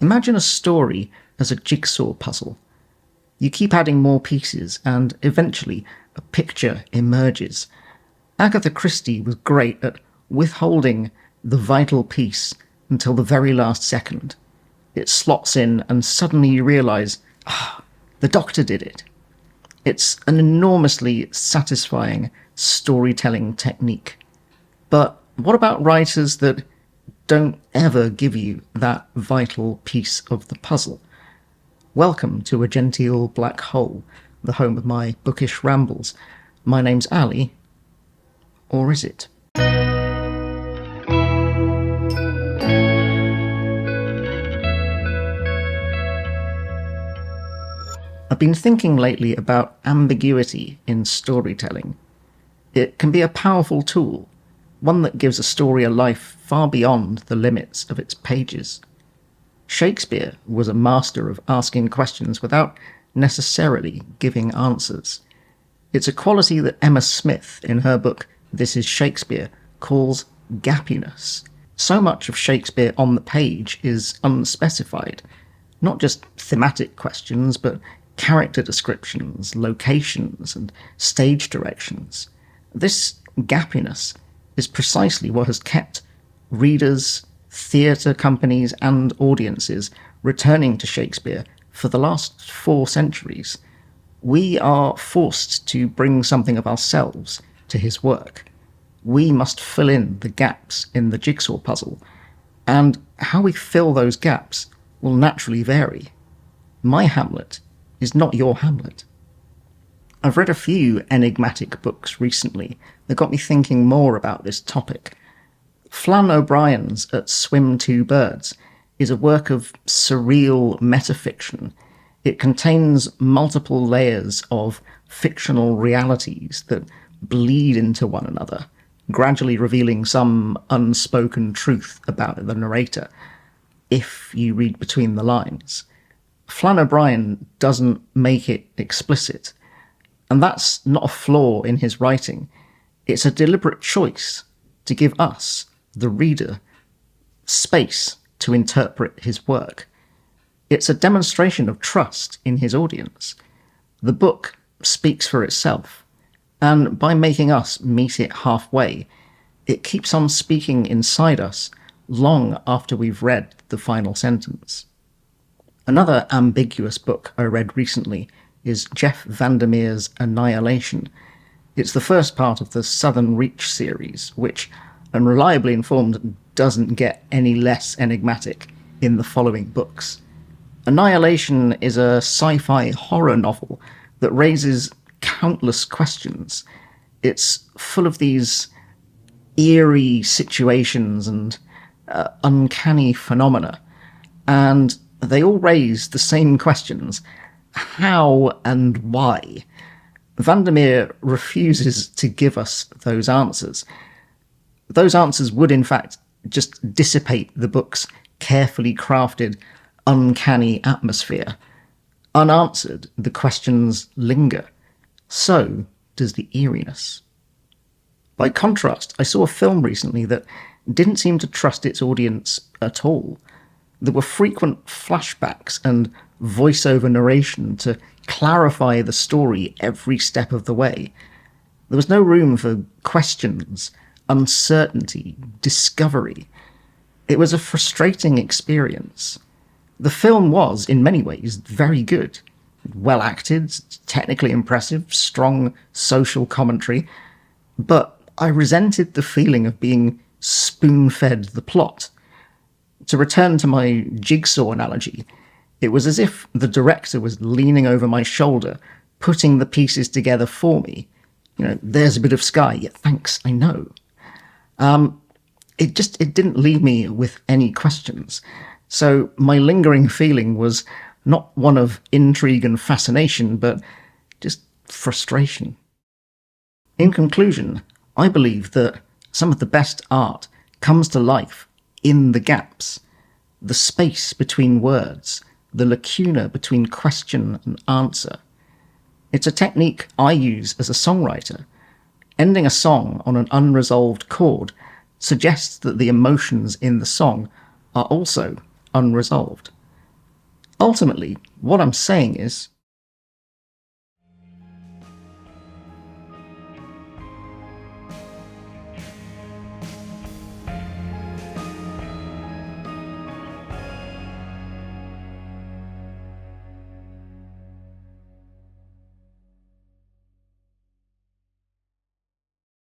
Imagine a story as a jigsaw puzzle. You keep adding more pieces, and eventually a picture emerges. Agatha Christie was great at withholding the vital piece until the very last second. It slots in, and suddenly you realise, the Doctor did it. It's an enormously satisfying storytelling technique. But what about writers that don't ever give you that vital piece of the puzzle? Welcome to A Genteel Black Hole, the home of my bookish rambles. My name's Ali. Or is it? I've been thinking lately about ambiguity in storytelling. It can be a powerful tool, one that gives a story a life far beyond the limits of its pages. Shakespeare was a master of asking questions without necessarily giving answers. It's a quality that Emma Smith, in her book This is Shakespeare, calls Gappiness. So much of Shakespeare on the page is unspecified, not just thematic questions, but character descriptions, locations, and stage directions. This gappiness is precisely what has kept readers, theatre companies, and audiences returning to Shakespeare for the last 4 centuries. We are forced to bring something of ourselves to his work. We must fill in the gaps in the jigsaw puzzle, and how we fill those gaps will naturally vary. My Hamlet is not your Hamlet. I've read a few enigmatic books recently that got me thinking more about this topic. Flann O'Brien's At Swim Two Birds is a work of surreal metafiction. It contains multiple layers of fictional realities that bleed into one another, gradually revealing some unspoken truth about the narrator, if you read between the lines. Flann O'Brien doesn't make it explicit, and that's not a flaw in his writing. It's a deliberate choice to give us, the reader, space to interpret his work. It's a demonstration of trust in his audience. The book speaks for itself, and by making us meet it halfway, it keeps on speaking inside us long after we've read the final sentence. Another ambiguous book I read recently is Jeff VanderMeer's Annihilation. It's the first part of the Southern Reach series, which, I'm reliably informed, doesn't get any less enigmatic in the following books. Annihilation is a sci-fi horror novel that raises countless questions. It's full of these eerie situations and uncanny phenomena, and they all raise the same questions: how and why? VanderMeer refuses to give us those answers. Those answers would, in fact, just dissipate the book's carefully crafted, uncanny atmosphere. Unanswered, the questions linger. So does the eeriness. By contrast, I saw a film recently that didn't seem to trust its audience at all. There were frequent flashbacks and voiceover narration to clarify the story every step of the way. There was no room for questions, uncertainty, discovery. It was a frustrating experience. The film was, in many ways, very good. Well acted, technically impressive, strong social commentary, but I resented the feeling of being spoon-fed the plot. To return to my jigsaw analogy, it was as if the director was leaning over my shoulder, putting the pieces together for me. There's a bit of sky. Yeah, thanks, I know. It didn't leave me with any questions. So my lingering feeling was not one of intrigue and fascination, but just frustration. In conclusion, I believe that some of the best art comes to life in the gaps, the space between words, the lacuna between question and answer. It's a technique I use as a songwriter. Ending a song on an unresolved chord suggests that the emotions in the song are also unresolved. Ultimately, what I'm saying is,